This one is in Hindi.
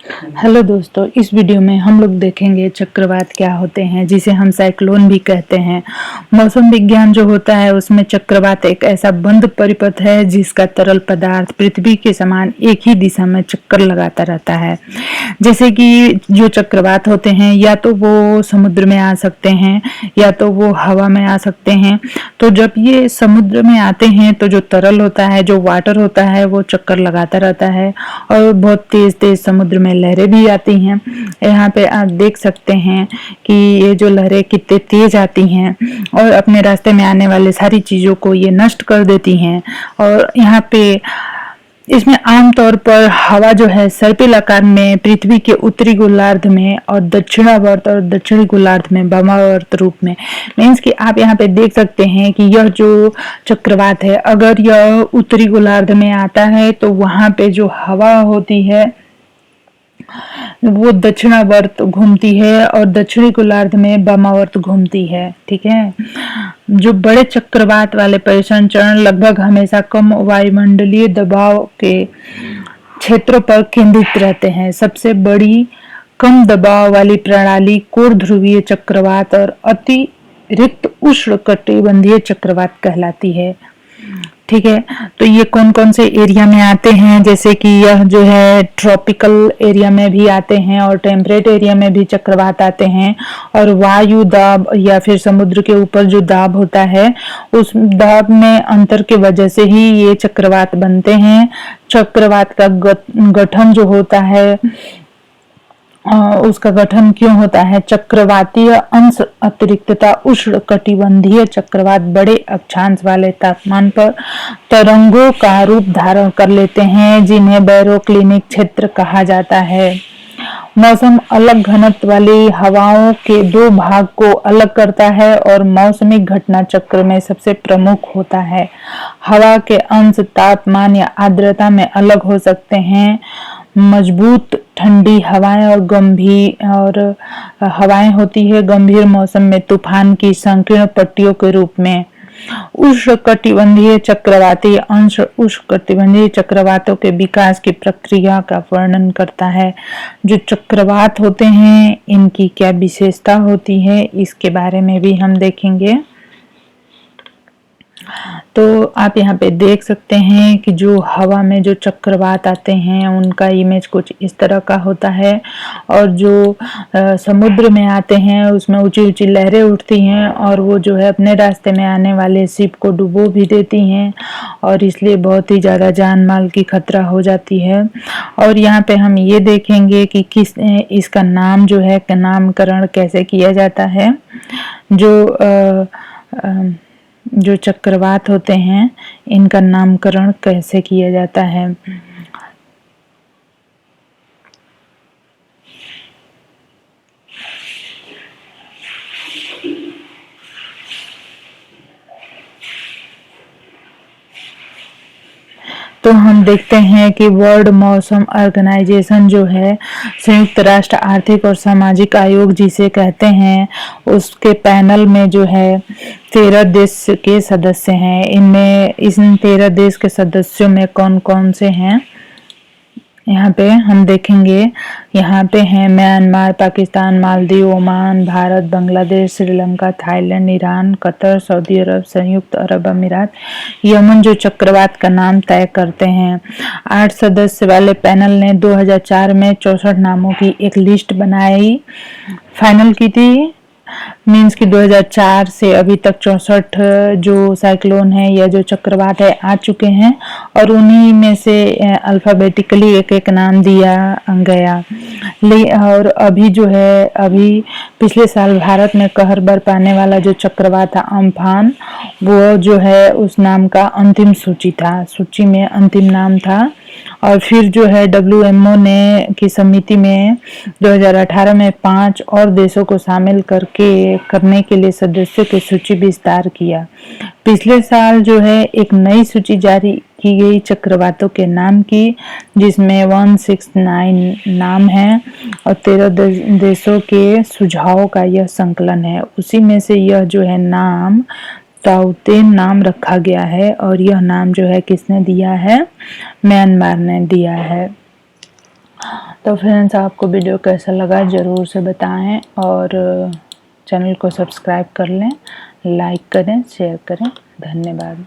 हेलो दोस्तों, इस वीडियो में हम लोग देखेंगे चक्रवात क्या होते हैं, जिसे हम साइक्लोन भी कहते हैं। मौसम विज्ञान जो होता है उसमें चक्रवात एक ऐसा बंद परिपथ है जिसका तरल पदार्थ पृथ्वी के समान एक ही दिशा में चक्कर लगाता रहता है। जैसे कि जो चक्रवात होते हैं या तो वो समुद्र में आ सकते हैं या तो वो हवा में आ सकते हैं। तो जब ये समुद्र में आते हैं तो जो तरल होता है, जो वाटर होता है, वो चक्कर लगाता रहता है और बहुत तेज तेज समुद्र में लहरें भी आती हैं। यहाँ पे आप देख सकते हैं कि ये जो लहरें कितने तेज आती हैं और अपने रास्ते में आने वाले सारी चीजों को ये नष्ट कर देती हैं। और यहाँ पे इसमें आमतौर पर हवा जो है सर्पिल आकार में पृथ्वी के उत्तरी गोलार्ध में और दक्षिणावर्त और दक्षिणी गोलार्ध में वामावर्त रूप में, मीन्स कि आप यहाँ पे देख सकते हैं कि यह जो चक्रवात है, अगर यह उत्तरी गोलार्ध में आता है तो वहां पे जो हवा होती है वो दक्षिणावर्त घूमती है और दक्षिणी गोलार्ध में वामावर्त घूमती है। ठीक है। जो बड़े चक्रवात वाले परिसंचरण लगभग हमेशा कम वायुमंडलीय दबाव के क्षेत्रों पर केंद्रित रहते हैं। सबसे बड़ी कम दबाव वाली प्रणाली कोर ध्रुवीय चक्रवात और अतिरिक्त उष्णकटिबंधीय चक्रवात कहलाती है। ठीक है। तो ये कौन कौन से एरिया में आते हैं, जैसे कि यह जो है ट्रॉपिकल एरिया में भी आते हैं और टेम्परेट एरिया में भी चक्रवात आते हैं। और वायु दाब या फिर समुद्र के ऊपर जो दाब होता है उस दाब में अंतर के वजह से ही ये चक्रवात बनते हैं। चक्रवात का गठन जो होता है, उसका गठन क्यों होता है? चक्रवातीय अंश अतिरिक्तता उष्णकटिबंधीय चक्रवात बड़े अक्षांश वाले तापमान पर तरंगों का रूप धारण कर लेते हैं, जिन्हें बैरोक्लिनिक क्षेत्र कहा जाता है। मौसम अलग घनत्व वाली हवाओं के दो भाग को अलग करता है और मौसमी घटना चक्र में सबसे प्रमुख होता है। हवा के अंश तापमान या आर्द्रता में अलग हो सकते हैं। मजबूत ठंडी हवाएं और गंभीर हवाएं होती है गंभीर मौसम में तूफान की संकीर्ण पट्टियों के रूप में। उष्णकटिबंधीय चक्रवाती अंश उष्णकटिबंधीय चक्रवातों के विकास की प्रक्रिया का वर्णन करता है। जो चक्रवात होते हैं इनकी क्या विशेषता होती है, इसके बारे में भी हम देखेंगे। तो आप यहाँ पे देख सकते हैं कि जो हवा में जो चक्रवात आते हैं उनका इमेज कुछ इस तरह का होता है। और जो समुद्र में आते हैं उसमें ऊंची ऊंची लहरें उठती हैं और वो जो है अपने रास्ते में आने वाले शिप को डुबो भी देती हैं और इसलिए बहुत ही ज़्यादा जान माल की खतरा हो जाती है। और यहाँ पे हम ये देखेंगे कि किस इसका नाम जो है नामकरण कैसे किया जाता है। जो चक्रवात होते हैं इनका नामकरण कैसे किया जाता है। तो हम देखते हैं कि वर्ल्ड मौसम ऑर्गेनाइजेशन जो है, संयुक्त राष्ट्र आर्थिक और सामाजिक आयोग जिसे कहते हैं, उसके पैनल में जो है 13 देश के सदस्य हैं। इनमें इन 13 देश के सदस्यों में कौन कौन से हैं यहाँ पे हम देखेंगे। यहाँ पे हैं Myanmar, Pakistan, Maldives, Oman, Bharat, Bangladesh, Sri Lanka, Thailand, Iran, Qatar, Saudi Arab, संयुक्त अरब अमीरात, यमन जो चक्रवात का नाम तय करते हैं। 8 सदस्य वाले पैनल ने 2004 में 64 नामों की एक लिस्ट बनाई, फाइनल की थी। मीन्स कि 2004 से अभी तक 64 जो साइक्लोन है या जो चक्रवात है आ चुके हैं और उन्हीं में से अल्फाबेटिकली एक एक नाम दिया गया। और अभी जो है, अभी पिछले साल भारत में कहर बरपाने वाला जो चक्रवात था अम्फान, वो जो है उस नाम का अंतिम सूची में अंतिम नाम था। और फिर जो है WMO ने की समिति में 2018 में 5 और देशों को शामिल करने के लिए सदस्यों की सूची विस्तार किया। पिछले साल जो है एक नई सूची जारी की गई चक्रवातों के नाम की, जिसमें 169 नाम है और 13 देशों के सुझावों का यह संकलन है। उसी में से यह जो है नाम ताउतेन नाम रखा गया है और यह नाम जो है किसने दिया है? म्यांमार ने दिया है। तो फ्रेंड्स, आपको वीडियो कैसा लगा ज़रूर से बताएं और चैनल को सब्सक्राइब कर लें, लाइक करें, शेयर करें। धन्यवाद।